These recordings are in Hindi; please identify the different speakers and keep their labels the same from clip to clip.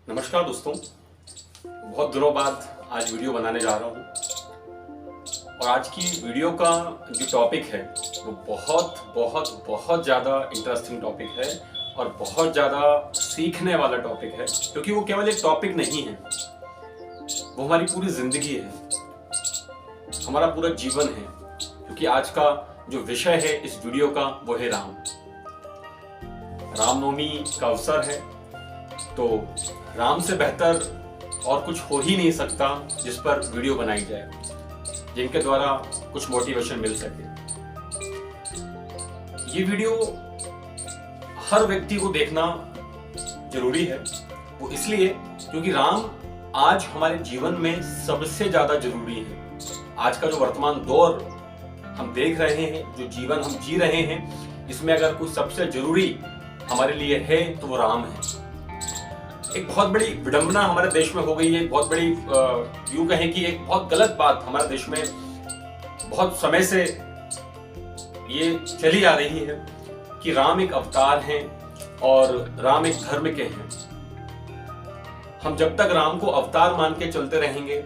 Speaker 1: नमस्कार दोस्तों, बहुत दिनों बाद आज वीडियो बनाने जा रहा हूँ और आज की वीडियो का जो टॉपिक है वो बहुत बहुत बहुत ज़्यादा इंटरेस्टिंग टॉपिक है और बहुत ज़्यादा सीखने वाला टॉपिक है, क्योंकि वो केवल एक टॉपिक नहीं है, वो हमारी पूरी ज़िंदगी है, हमारा पूरा जीवन है। क्योंकि आज का जो विषय है इस वीडियो का वो है रामनवमी का अवसर है, तो राम से बेहतर और कुछ हो ही नहीं सकता जिस पर वीडियो बनाई जाए, जिनके द्वारा कुछ मोटिवेशन मिल सके। ये वीडियो हर व्यक्ति को देखना जरूरी है, वो इसलिए क्योंकि राम आज हमारे जीवन में सबसे ज्यादा जरूरी है। आज का जो वर्तमान दौर हम देख रहे हैं, जो जीवन हम जी रहे हैं, इसमें अगर कुछ सबसे जरूरी हमारे लिए है तो वो राम है। एक बहुत बड़ी विडंबना हमारे देश में हो गई है, बहुत बड़ी यूं कहें कि एक बहुत गलत बात हमारे देश में बहुत समय से ये चली आ रही है कि राम एक अवतार हैं और राम एक धर्म के हैं। हम जब तक राम को अवतार मान के चलते रहेंगे,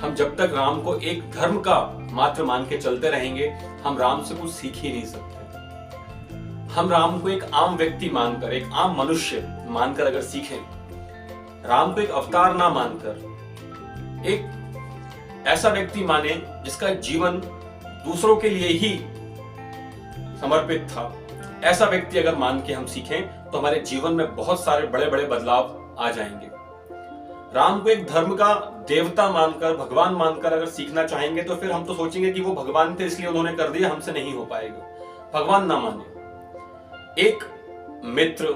Speaker 1: हम जब तक राम को एक धर्म का मात्र मान के चलते रहेंगे, हम राम से कुछ सीख ही नहीं सकते। हम राम को एक आम व्यक्ति मानकर, एक आम मनुष्य मानकर अगर सीखें, राम को एक अवतार ना मानकर एक ऐसा व्यक्ति माने जिसका जीवन दूसरों के लिए ही समर्पित था, ऐसा व्यक्ति अगर मान के हम सीखें तो हमारे जीवन में बहुत सारे बड़े बड़े बदलाव आ जाएंगे। राम को एक धर्म का देवता मानकर, भगवान मानकर अगर सीखना चाहेंगे तो फिर हम तो सोचेंगे कि वो भगवान थे इसलिए उन्होंने कर दिया, हमसे नहीं हो पाएगा। भगवान ना माने, एक मित्र,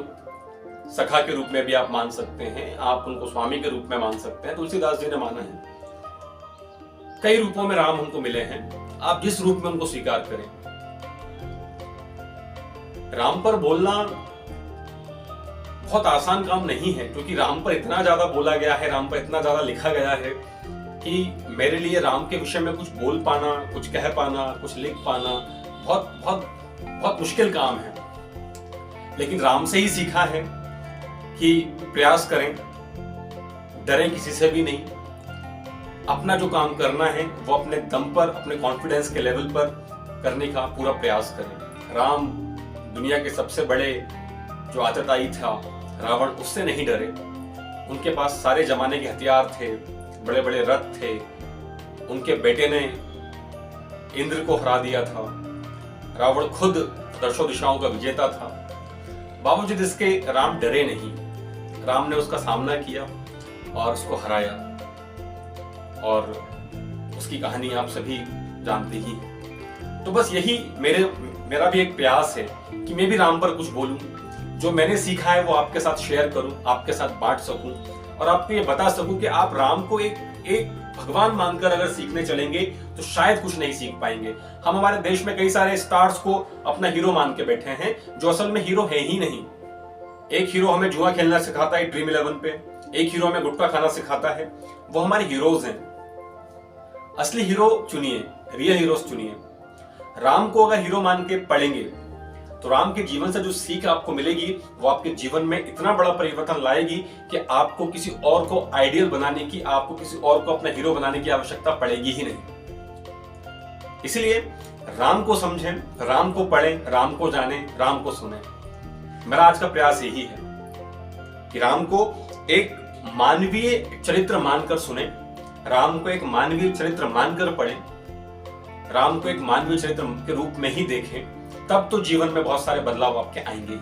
Speaker 1: सखा के रूप में भी आप मान सकते हैं, आप उनको स्वामी के रूप में मान सकते हैं। तुलसीदास जी ने माना है। कई रूपों में राम हमको मिले हैं, आप जिस रूप में उनको स्वीकार करें। राम पर बोलना बहुत आसान काम नहीं है, क्योंकि राम पर इतना ज्यादा बोला गया है, राम पर इतना ज्यादा लिखा गया है कि मेरे लिए राम के विषय में कुछ बोल पाना, कुछ कह पाना, कुछ लिख पाना बहुत बहुत बहुत मुश्किल काम है। लेकिन राम से ही सीखा है कि प्रयास करें, डरें किसी से भी नहीं, अपना जो काम करना है वो अपने दम पर, अपने कॉन्फिडेंस के लेवल पर करने का पूरा प्रयास करें। राम दुनिया के सबसे बड़े जो आतताई था रावण, उससे नहीं डरे। उनके पास सारे जमाने के हथियार थे, बड़े बड़े रथ थे, उनके बेटे ने इंद्र को हरा दिया था, रावण खुद दशों दिशाओं का विजेता था। बावजूद इसके राम डरे नहीं, राम ने उसका सामना किया और उसको हराया, और उसकी कहानी आप सभी जानते ही हैं। तो बस यही मेरा भी एक प्रयास है कि मैं भी राम पर कुछ बोलूं, जो मैंने सीखा है वो आपके साथ शेयर करूं, आपके साथ बांट सकूं और आपको ये बता सकूं कि आप राम को एक भगवान मानकर अगर सीखने चलेंगे तो शायद कुछ नहीं सीख पाएंगे। हम हमारे देश में कई सारे स्टार्स को अपना हीरो मान के बैठे हैं, जो असल में हीरो है ही नहीं। एक हीरो हमें जुआ खेलना सिखाता है ड्रीम 11 पे, एक हीरो हमें गुटखा खाना सिखाता है, वो हमारे हीरोज हैं। असली हीरो चुनिए, रियल हीरोज चुनिए। राम को अगर हीरो मान के पढ़ेंगे तो राम के जीवन से जो सीख आपको मिलेगी वो आपके जीवन में इतना बड़ा परिवर्तन लाएगी कि आपको किसी और को आइडियल बनाने की, आपको किसी और को अपना हीरो बनाने की आवश्यकता पड़ेगी ही नहीं। इसलिए राम को समझें, राम को पढ़ें, राम को जानें, राम को सुनें। मेरा आज का प्रयास यही है कि राम को एक मानवीय चरित्र मानकर सुने, राम को एक मानवीय चरित्र मानकर पढ़ें, राम को एक मानवीय चरित्र के रूप में ही देखें, तब तो जीवन में बहुत सारे बदलाव आपके आएंगे ही।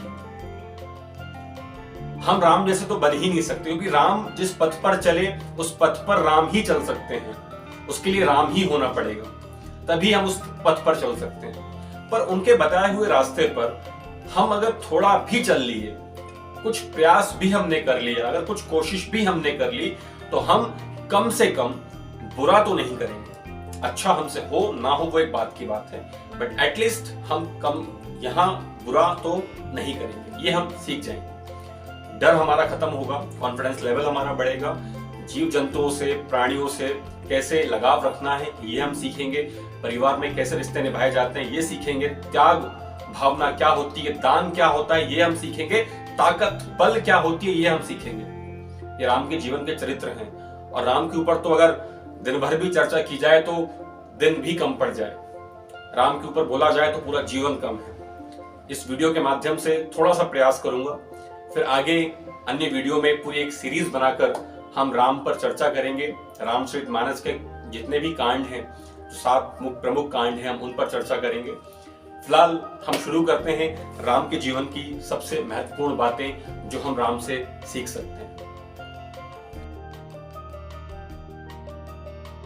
Speaker 1: हम राम जैसे तो बन ही नहीं सकते, क्योंकि राम जिस पथ पर चले उस पथ पर राम ही चल सकते हैं। उसके लिए राम ही होना पड़ेगा, तभी हम उस पथ पर चल सकते हैं। पर उनके बताए हुए रास्ते पर हम अगर थोड़ा भी चल लिए, कुछ प्रयास भी हमने कर लिया, अगर कुछ कोशिश भी हमने कर ली, तो हम कम से कम बुरा तो नहीं करेंगे। अच्छा हमसे हो ना हो वो एक बात की बात है, बट एटलीस्ट हम कम यहाँ बुरा तो नहीं करेंगे, ये हम सीख जाएंगे। डर हमारा खत्म होगा, कॉन्फिडेंस लेवल हमारा बढ़ेगा, जीव जंतुओं से, प्राणियों से कैसे लगाव रखना है ये हम सीखेंगे, परिवार में कैसे रिश्ते निभाए जाते हैं ये सीखेंगे, त्याग भावना क्या होती है, दान क्या होता है ये हम सीखेंगे, ताकत बल क्या होती है ये हम सीखेंगे। ये राम के जीवन के चरित्र हैं। और राम के ऊपर तो अगर दिन भर भी चर्चा की जाए तो दिन भी कम पड़ जाए। राम के ऊपर बोला जाए तो पूरा जीवन कम है। इस वीडियो के माध्यम से थोड़ा सा प्रयास करूंगा, फिर आगे अन्य वीडियो में पूरी एक सीरीज बनाकर हम राम पर चर्चा करेंगे। रामचरितमानस के जितने भी कांड हैं, 7 प्रमुख कांड हैं, हम उन पर चर्चा करेंगे। फिलहाल हम शुरू करते हैं राम के जीवन की सबसे महत्वपूर्ण बातें जो हम राम से सीख सकते हैं।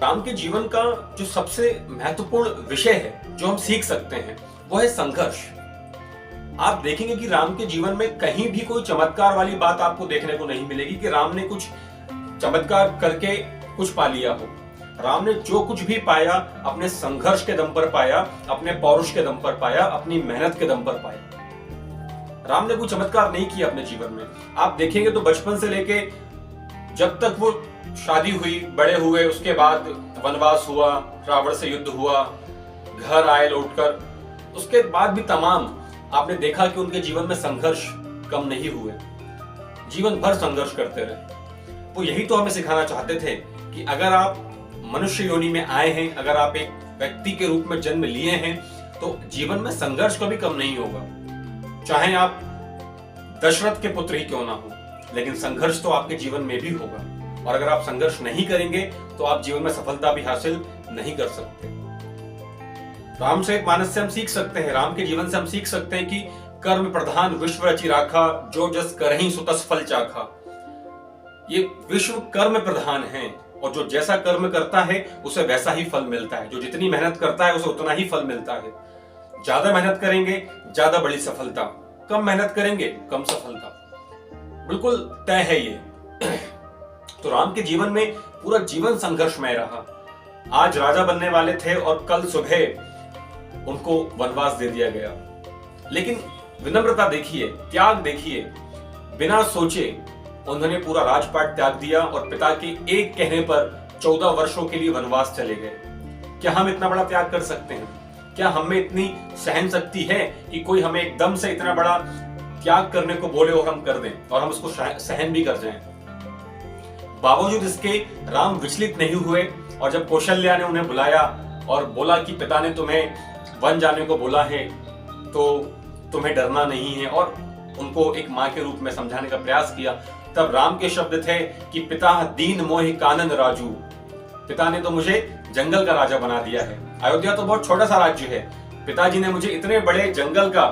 Speaker 1: राम के जीवन का जो सबसे महत्वपूर्ण विषय है जो हम सीख सकते हैं वो है संघर्ष। आप देखेंगे कि राम के जीवन में कहीं भी कोई चमत्कार वाली बात आपको देखने को नहीं मिलेगी कि राम ने कुछ चमत्कार करके कुछ पा लिया हो। राम ने जो कुछ भी पाया अपने संघर्ष के दम पर पाया, अपने पौरुष के दम पर पाया, अपनी मेहनत के दम पर पाया। राम ने कोई चमत्कार नहीं किया अपने जीवन में। आप देखेंगे तो बचपन से लेके जब तक वो शादी हुई, बड़े हुए, उसके बाद वनवास हुआ, रावण से युद्ध हुआ, घर आए लौटकर, उसके बाद भी तमाम आपने देखा कि उनके जीवन में संघर्ष कम नहीं हुए, जीवन भर संघर्ष करते रहे। वो यही तो हमें सिखाना चाहते थे कि अगर आप मनुष्य योनि में आए हैं, अगर आप एक व्यक्ति के रूप में जन्म लिए हैं, तो जीवन में संघर्ष कभी कम नहीं होगा। चाहे आप दशरथ के पुत्र ही क्यों ना हो, लेकिन संघर्ष तो आपके जीवन में भी होगा। और अगर आप संघर्ष नहीं करेंगे तो आप जीवन में सफलता भी हासिल नहीं कर सकते। रामचरितमानस से हम सीख सकते हैं, राम के जीवन से हम सीख सकते हैं कि कर्म प्रधान विश्व रचि राखा, जो जस करहि सो तस फल चाखा। ये विश्व कर्म प्रधान है और जो जैसा कर्म करता है उसे वैसा ही फल मिलता है। जो जितनी मेहनत करता है उसे उतना ही फल मिलता है। ज्यादा मेहनत करेंगे ज्यादा बड़ी सफलता, कम मेहनत करेंगे कम सफलता, बिल्कुल तय है ये। तो राम के जीवन में पूरा जीवन संघर्षमय रहा। आज राजा बनने वाले थे और कल सुबह उनको वनवास दे दिया गया, लेकिन विनम्रता देखिए, त्याग देखिए, बिना सोचे उन्होंने पूरा राजपाट त्याग दिया और पिता के एक कहने पर 14 वर्षों के लिए वनवास चले गए। क्या हम इतना बड़ा त्याग कर सकते हैं? क्या हमें इतनी सहन शक्ति है कि कोई हमें एकदम से इतना बड़ा त्याग करने को बोले और हम कर दें और हम उसको सहन भी कर जाएं? बावजूद इसके राम विचलित नहीं हुए और जब कौशल्या ने उन्हें बुलाया और बोला कि पिता ने तुम्हें वन जाने को बोला है तो तुम्हें डरना नहीं है, और उनको एक माँ के रूप में समझाने का प्रयास किया, तब राम के शब्द थे कि पिता दीन मोहि कानन राजू। पिता ने तो मुझे जंगल का राजा बना दिया है। अयोध्या तो बहुत छोटा सा राज्य है, पिताजी ने मुझे इतने बड़े जंगल का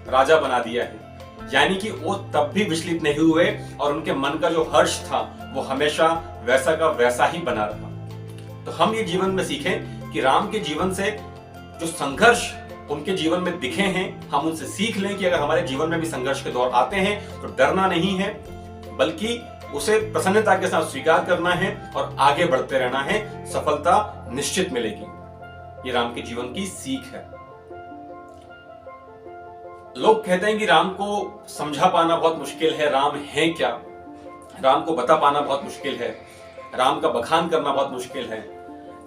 Speaker 1: राजा बना दिया है। यानी कि वो तब भी विचलित नहीं हुए और उनके मन का जो हर्ष था वो हमेशा वैसा का वैसा ही बना रहा। तो हम ये जीवन में सीखें कि राम के जीवन से जो संघर्ष उनके जीवन में दिखे हैं, हम उनसे सीख लें कि अगर हमारे जीवन में भी संघर्ष के दौर आते हैं तो डरना नहीं है, बल्कि उसे प्रसन्नता के साथ स्वीकार करना है और आगे बढ़ते रहना है। सफलता निश्चित मिलेगी। ये राम के जीवन की सीख है। लोग कहते हैं कि राम को समझा पाना बहुत मुश्किल है, राम है क्या, राम को बता पाना बहुत मुश्किल है, राम का बखान करना बहुत मुश्किल है।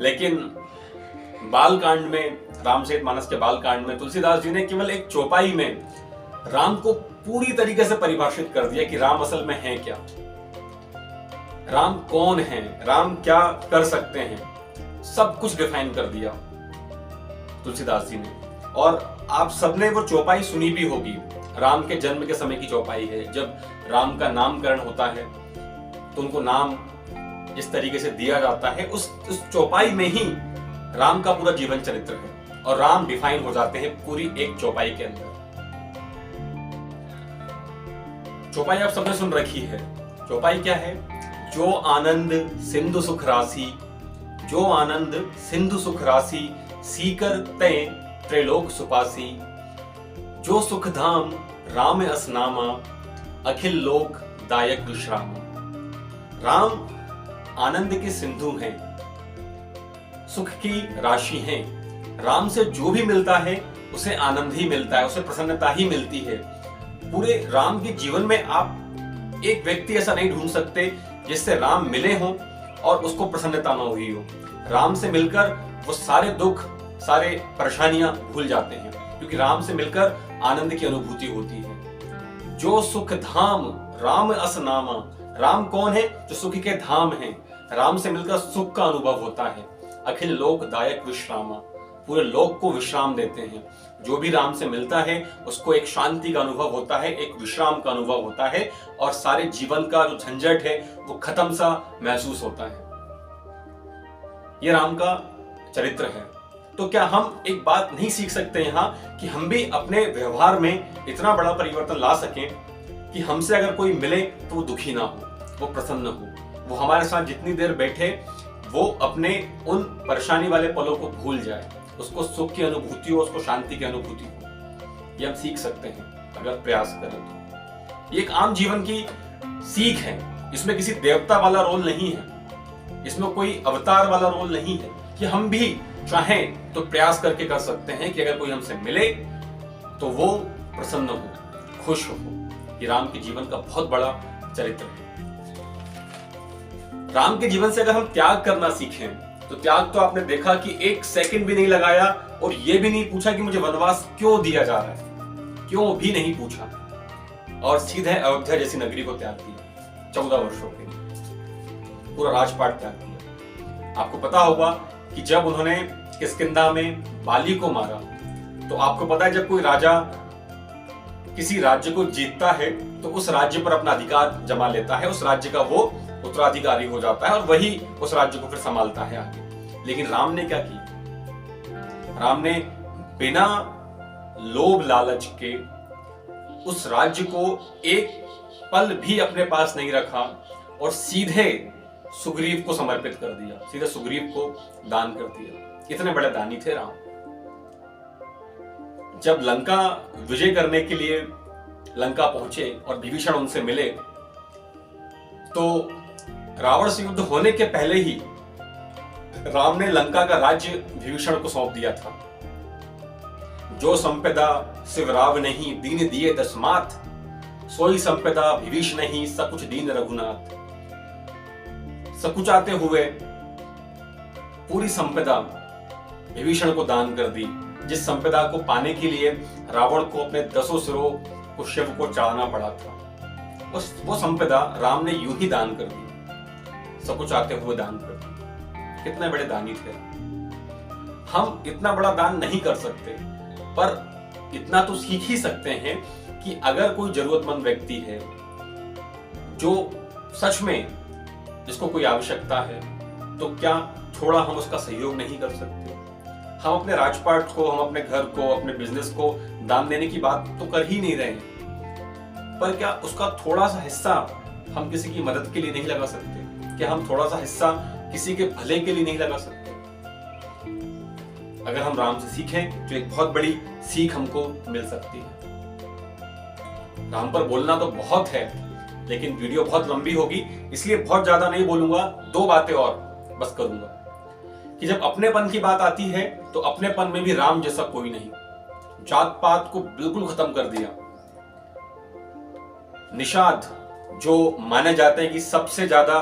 Speaker 1: लेकिन बालकांड में, रामचरितमानस के बालकांड में तुलसीदास जी ने केवल एक चौपाई में राम को पूरी तरीके से परिभाषित कर दिया कि राम असल में है क्या, राम कौन है, राम क्या कर सकते हैं, सब कुछ डिफाइन कर दिया तुलसीदास जी ने। और आप सबने वो चौपाई सुनी भी होगी, राम के जन्म के समय की चौपाई है। जब राम का नामकरण होता है तो उनको नाम इस तरीके से दिया जाता है, उस चौपाई में ही राम का पूरा जीवन चरित्र है और राम डिफाइन हो जाते हैं पूरी एक चौपाई के अंदर। चौपाई आप सबने सुन रखी है। चौपाई क्या है? जो आनंद सिंधु सुख राशि, जो आनंद सिंधु सुख राशि, सीकर तय त्रैलोक सुपासी, जो सुख धाम राम असनामा, अखिल लोक दायक विश्राम। राम आनंद के सिंधु हैं, सुख की राशि हैं। राम से जो भी मिलता है उसे आनंद ही मिलता है, उसे प्रसन्नता ही मिलती है। पूरे राम के जीवन में आप एक व्यक्ति ऐसा नहीं ढूंढ सकते जिससे राम मिले हों और उसको प्रसन्नता न हुई हो। राम से मिलकर वो सारे दुख, सारे परेशानियां भूल जाते हैं, क्योंकि राम से मिलकर आनंद की अनुभूति होती है। जो सुख धाम राम असनामा, राम कौन है? जो सुख के धाम है। राम से मिलकर सुख का अनुभव होता है। अखिल लोकदायक विश्रामा, पूरे लोक को विश्राम देते हैं। जो भी राम से मिलता है उसको एक शांति का अनुभव होता है, एक विश्राम का अनुभव होता है, और सारे जीवन का जो झंझट है वो खत्म सा महसूस होता है। ये राम का चरित्र है। तो क्या हम एक बात नहीं सीख सकते यहाँ कि हम भी अपने व्यवहार में इतना बड़ा परिवर्तन ला सकें कि हमसे अगर कोई मिले तो वो दुखी ना हो, वो प्रसन्न हो, वो हमारे साथ जितनी देर बैठे वो अपने उन परेशानी वाले पलों को भूल जाए, उसको सुख की अनुभूति हो, उसको शांति की अनुभूति हो। ये हम सीख सकते हैं अगर प्रयास करें तो। ये एक आम जीवन की सीख है। इसमें किसी देवता वाला रोल नहीं है, इसमें कोई अवतार वाला रोल नहीं है, कि हम भी चाहें तो प्रयास करके कर सकते हैं कि अगर कोई हमसे मिले तो वो प्रसन्न हो, खुश हो। ये राम के जीवन का बहुत बड़ा चरित्र है। राम के जीवन से अगर हम त्याग करना सीखें तो त्याग तो आपने देखा कि एक सेकंड भी नहीं लगाया, और ये भी नहीं पूछा कि मुझे वनवास क्यों दिया जा रहा है, क्यों भी नहीं पूछा, और सीधे अयोध्या जैसी नगरी को त्याग दिया। 14 वर्षों के लिए पूरा राजपाट त्याग दिया। आपको पता होगा कि जब उन्होंने किष्किंधा में बाली को मारा, तो आपको पता है जब कोई राजा किसी राज्य को जीतता है तो उस राज्य पर अपना अधिकार जमा लेता है, उस राज्य का वो उत्तराधिकारी हो जाता है और वही उस राज्य को फिर संभालता है आगे। लेकिन राम ने क्या किया? राम ने बिना लोभ लालच के उस राज्य को एक पल भी अपने पास नहीं रखा और सीधे सुग्रीव को समर्पित कर दिया, सीधे सुग्रीव को दान कर दिया। इतने बड़े दानी थे राम। जब लंका विजय करने के लिए लंका पहुंचे और विभीषण उनसे मिले, तो रावण से युद्ध होने के पहले ही राम ने लंका का राज्य विभीषण को सौंप दिया था। जो संपदा शिवराव नहीं दीन दिए दशमात, सोई संपदा विभीषण नहीं सकुच दीन रघुनाथ। सकुचाते हुए पूरी संपदा विभीषण को दान कर दी, जिस संपदा को पाने के लिए रावण को अपने 10 सिरों को शिव को चढ़ाना पड़ा था, वो संपदा राम ने यूं ही दान कर दी, सकुचाते हुए दान कर दी। कितने बड़े दानी थे। हम इतना बड़ा दान नहीं कर सकते, पर इतना तो सीख ही सकते हैं कि अगर कोई जरूरतमंद व्यक्ति है जो सच में जिसको कोई आवश्यकता है, तो क्या थोड़ा हम उसका सहयोग नहीं कर सकते? हम अपने राजपाट को, हम अपने घर को, अपने बिजनेस को दान देने की बात तो कर ही नहीं रहे, पर क्या उसका थोड़ा सा हिस्सा हम किसी की मदद के लिए नहीं लगा सकते? क्या हम थोड़ा सा हिस्सा किसी के भले के लिए नहीं लगा सकते? अगर हम राम से सीखें तो एक बहुत बड़ी सीख हमको मिल सकती है। राम पर बोलना तो बहुत है, लेकिन वीडियो बहुत लंबी होगी, इसलिए बहुत ज्यादा नहीं बोलूंगा। 2 बातें और बस करूंगा कि जब अपनेपन की बात आती है तो अपनेपन में भी राम जैसा कोई नहीं। जात पात को बिल्कुल खत्म कर दिया। निषाद जो माने जाते हैं कि सबसे ज्यादा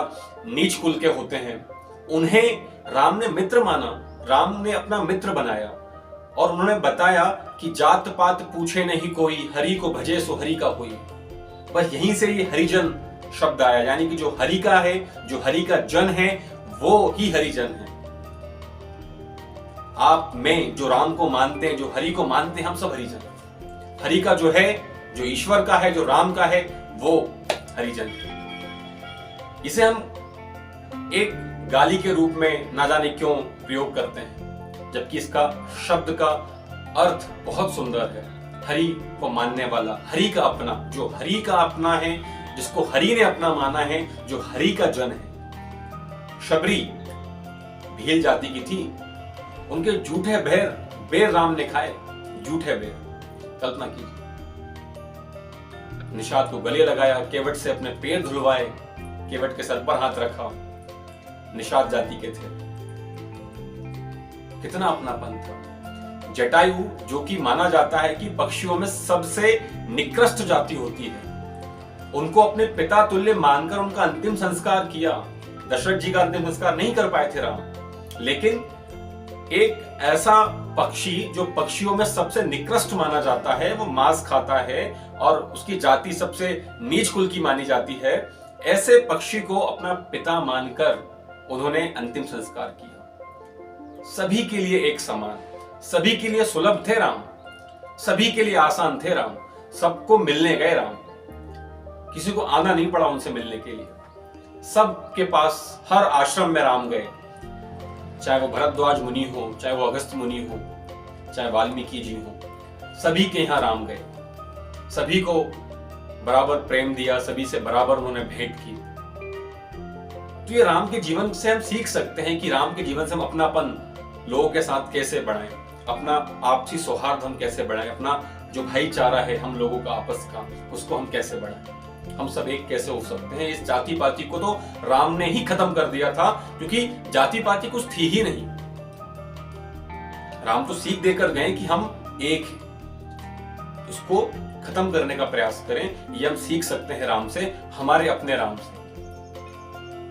Speaker 1: नीच कुल के होते हैं, उन्हें राम ने मित्र माना, राम ने अपना मित्र बनाया, और उन्होंने बताया कि जात पात पूछे नहीं कोई, हरि को भजे सो हरि का होई। बस यहीं से ये हरिजन शब्द आया, यानी कि जो हरि का है, जो हरि का जन है, वो ही हरिजन है। आप में जो राम को मानते हैं, जो हरि को मानते हैं, हम सब हरिजन। हरि का जो है, जो ईश्वर का है, जो राम का है, वो हरिजन है। इसे हम एक गाली के रूप में ना जाने क्यों प्रयोग करते हैं, जबकि इसका शब्द का अर्थ बहुत सुंदर है। हरि को मानने वाला, हरि का अपना, जो हरि का अपना है, जिसको हरि ने अपना माना है, जो हरि का जन है। शबरी भील जाति की थी, उनके झूठे बेर राम ने खाए, झूठे बेर। कल्पना कीजिए, निषाद को गले लगाया, केवट से अपने पैर धुलवाए, केवट के सर पर हाथ रखा, निषाद जाति के थे। कितना अपनापन था। जटायु जो कि माना जाता है कि पक्षियों में सबसे निकृष्ट जाति होती है, उनको अपने पिता तुल्य मानकर उनका अंतिम संस्कार किया। दशरथ जी का अंतिम संस्कार नहीं कर पाए थे राम, लेकिन एक ऐसा पक्षी जो पक्षियों में सबसे निकृष्ट माना जाता है, वो मांस खाता है और उसकी जाति सबसे नीच कुल की मानी जाती है, ऐसे पक्षी को अपना पिता मानकर उन्होंने अंतिम संस्कार किया। सभी के लिए एक समान, सभी के लिए सुलभ थे राम, सभी के लिए आसान थे राम, सबको मिलने गए राम, किसी को आना नहीं पड़ा उनसे मिलने के लिए। सबके पास हर आश्रम में राम गए, चाहे वो भरद्वाज मुनि हो, चाहे वो अगस्त मुनि हो, चाहे वाल्मीकि जी हो, सभी के यहाँ राम गए, सभी को बराबर प्रेम दिया, सभी से बराबर उन्होंने भेंट की। तो ये राम के जीवन से हम सीख सकते हैं कि राम के जीवन से हम अपनापन लोगों के साथ कैसे बढ़ाएं, अपना आपसी सौहार्द हम कैसे बढ़ाएं, अपना जो भाईचारा है हम लोगों का आपस का, उसको हम कैसे बढ़ाएं, हम सब एक कैसे हो सकते हैं। इस जाति पाति को तो राम ने ही खत्म कर दिया था, क्योंकि जाति पाति कुछ थी ही नहीं। राम तो सीख देकर गए कि हम एक हैं, इसको खत्म करने का प्रयास करें। ये हम सीख सकते हैं राम से, हमारे अपने राम से।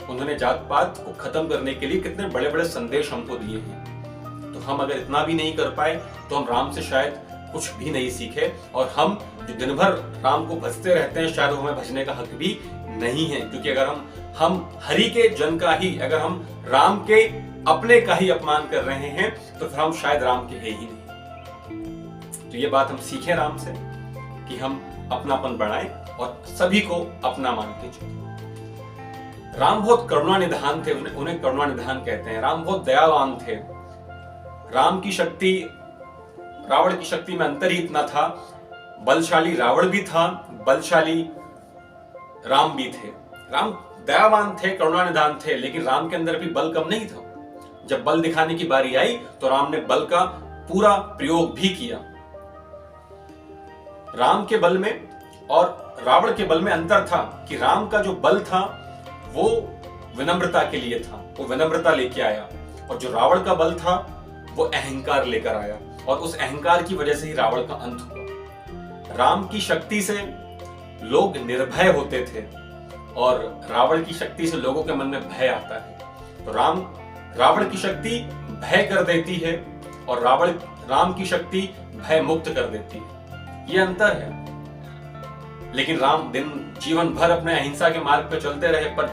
Speaker 1: उन्होंने जात पात को खत्म करने के लिए कितने बड़े बड़े संदेश हमको दिए हैं। तो हम अगर इतना भी नहीं कर पाए तो हम राम से शायद कुछ भी नहीं सीखे, और हम जो दिन भर राम को भजते रहते हैं शायद हमें भजने का हक भी नहीं है। क्योंकि अगर हम हरि के जन का ही, अगर हम राम के अपने का ही अपमान कर रहे हैं तो फिर हम शायद राम के हैं ही नहीं। तो ये बात हम सीखें राम से कि हम अपनापन बढ़ाएं और सभी को अपना मान के चलें। राम बहुत करुणा निधान थे, उन्हें करुणा निधान कहते हैं। राम बहुत दयावान थे। राम की शक्ति रावण की शक्ति में अंतर ही इतना था, बलशाली रावण भी था, बलशाली राम भी थे। राम दयावान थे, करुणा निधान थे, लेकिन राम के अंदर भी बल कम नहीं था। जब बल दिखाने की बारी आई तो राम ने बल का पूरा प्रयोग भी किया। राम के बल में और रावण के बल में अंतर था कि राम का जो बल था वो विनम्रता के लिए था, वो विनम्रता लेके आया, और जो रावण का बल था वो अहंकार लेकर आया, और उस अहंकार की वजह से ही रावण का अंत हुआ। राम की शक्ति से लोग निर्भय होते थे और रावण की शक्ति से लोगों के मन में भय आता है। तो रावण की शक्ति भय कर देती है और राम की शक्ति भय मुक्त कर देती है। ये अंतर है। लेकिन राम जीवन भर अपने अहिंसा के मार्ग पर चलते रहे, पर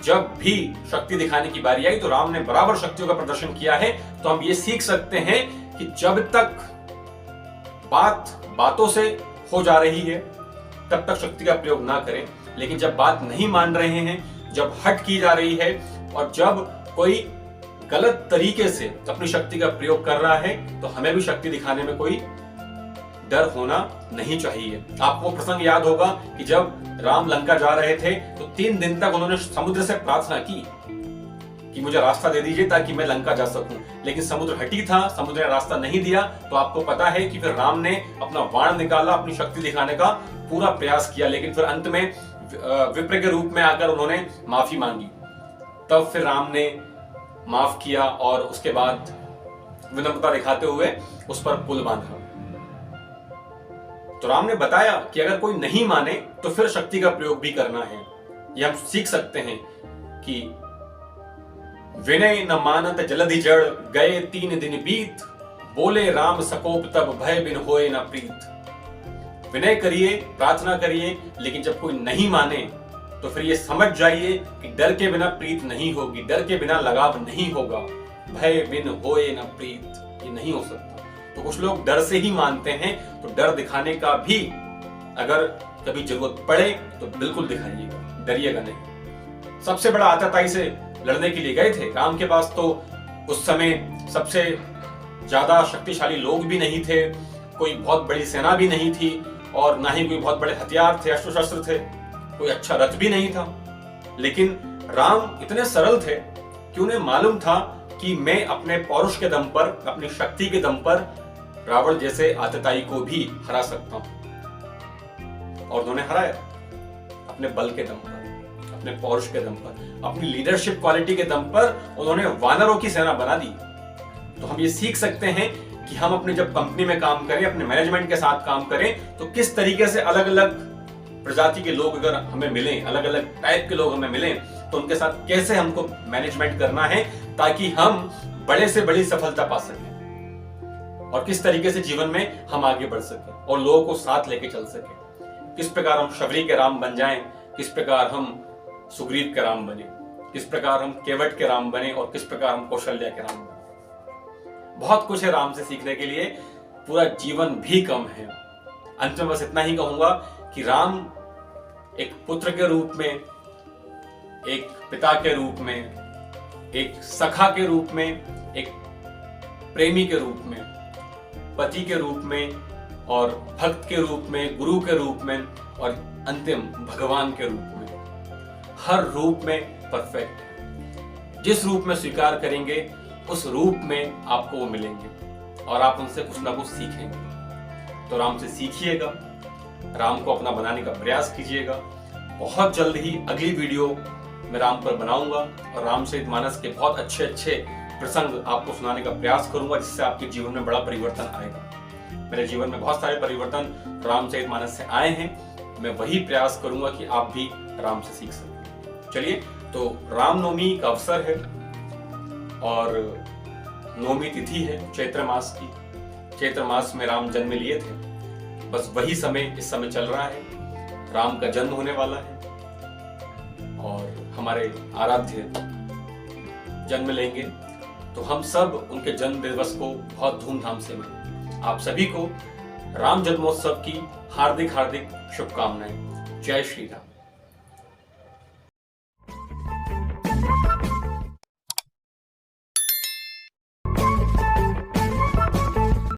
Speaker 1: जब भी शक्ति दिखाने की बारी आई तो राम ने बराबर शक्तियों का प्रदर्शन किया है। तो हम ये सीख सकते हैं कि जब तक बातों से हो जा रही है तब तक शक्ति का प्रयोग ना करें, लेकिन जब बात नहीं मान रहे हैं, जब हट की जा रही है और जब कोई गलत तरीके से अपनी शक्ति का प्रयोग कर रहा है तो हमें भी शक्ति दिखाने में कोई डर होना नहीं चाहिए। आपको वो प्रसंग याद होगा कि जब राम लंका जा रहे थे तो 3 दिन तक उन्होंने समुद्र से प्रार्थना की कि मुझे रास्ता दे दीजिए ताकि मैं लंका जा सकूं, लेकिन समुद्र हटी था, समुद्र ने रास्ता नहीं दिया। तो आपको पता है कि फिर राम ने अपना बाण निकाला, अपनी शक्ति दिखाने का पूरा प्रयास किया, लेकिन फिर अंत में विप्र के रूप में आकर उन्होंने माफी मांगी। तब फिर राम ने माफ किया और उसके बाद विनम्रता दिखाते हुए उस पर पुल बांधा। तो राम ने बताया कि अगर कोई नहीं माने तो फिर शक्ति का प्रयोग भी करना है। यह हम सीख सकते हैं कि विनय न मानत जलधि जड़, गए 3 दिन बीत, बोले राम सकोप तब भय बिन होए न प्रीत। विनय करिए, प्रार्थना करिए, लेकिन जब कोई नहीं माने तो फिर ये समझ जाइए कि डर के बिना प्रीत नहीं होगी, डर के बिना लगाव नहीं होगा। भय बिन होए न प्रीत, ये नहीं हो सकता। तो कुछ लोग डर से ही मानते हैं, तो डर दिखाने का भी अगर कभी जरूरत पड़े तो बिल्कुल दिखाइएगा, डरिएगा नहीं। सबसे बड़ा आतताई से लड़ने के लिए गए थे राम के पास, तो उस समय सबसे ज्यादा शक्तिशाली लोग भी नहीं थे, कोई बहुत बड़ी सेना भी नहीं थी, और ना ही कोई बहुत बड़े हथियार थे, अस्त्र शस्त्र थे, कोई अच्छा रथ भी नहीं था। लेकिन राम इतने सरल थे कि उन्हें मालूम था कि मैं अपने पौरुष के दम पर, अपनी शक्ति के दम पर रावण जैसे आतताई को भी हरा सकता हूं। और उन्होंने हराया अपने बल के दम पर, अपने पौरुष के दम पर, अपनी लीडरशिप क्वालिटी के दम पर उन्होंने वानरों की सेना बना दी। तो हम ये सीख सकते हैं कि हम अपनी जब कंपनी में काम करें, अपने मैनेजमेंट के साथ काम करें, तो किस तरीके से अलग अलग प्रजाति के लोग अगर हमें मिलें, अलग अलग टाइप के लोग हमें मिलें, तो उनके साथ कैसे हमको मैनेजमेंट करना है ताकि हम बड़े से बड़ी सफलता पा सकें, और किस तरीके से जीवन में हम आगे बढ़ सकें और लोगों को साथ लेके चल सकें। किस प्रकार हम शबरी के राम बन जाएं, किस प्रकार हम सुग्रीव के राम बने, किस प्रकार हम केवट के राम बने और किस प्रकार हम कौशल्या के राम बने। बहुत कुछ है राम से सीखने के लिए, पूरा जीवन भी कम है। अंत में बस इतना ही कहूंगा कि राम एक पुत्र के रूप में, एक पिता के रूप में, एक सखा के रूप में, एक प्रेमी के रूप में, पति के रूप में और भक्त के रूप में, गुरु के रूप में और अंतिम भगवान के रूप में, हर रूप में परफेक्ट है। जिस रूप में स्वीकार करेंगे उस रूप में आपको वो मिलेंगे और आप उनसे कुछ ना कुछ सीखेंगे। तो राम से सीखिएगा, राम को अपना बनाने का प्रयास कीजिएगा। बहुत जल्द ही अगली वीडियो मैं राम पर बनाऊंगा और रामचरितमानस के बहुत अच्छे अच्छे प्रसंग आपको सुनाने का प्रयास करूंगा, जिससे आपके जीवन में बड़ा परिवर्तन आएगा। मेरे जीवन में बहुत सारे परिवर्तन रामचरितमानस से आए हैं। मैं वही प्रयास करूंगा कि आप भी राम से सीख सकें। चलिए, तो रामनवमी का अवसर है और नवमी तिथि है चैत्र मास की। चैत्र मास में राम जन्म लिए थे, बस वही समय इस समय चल रहा है। राम का जन्म होने वाला है और हमारे आराध्य जन्म लेंगे, तो हम सब उनके जन्म दिवस को बहुत धूमधाम से मनाएं। आप सभी को राम जन्मोत्सव की हार्दिक हार्दिक शुभकामनाएं। जय श्री राम।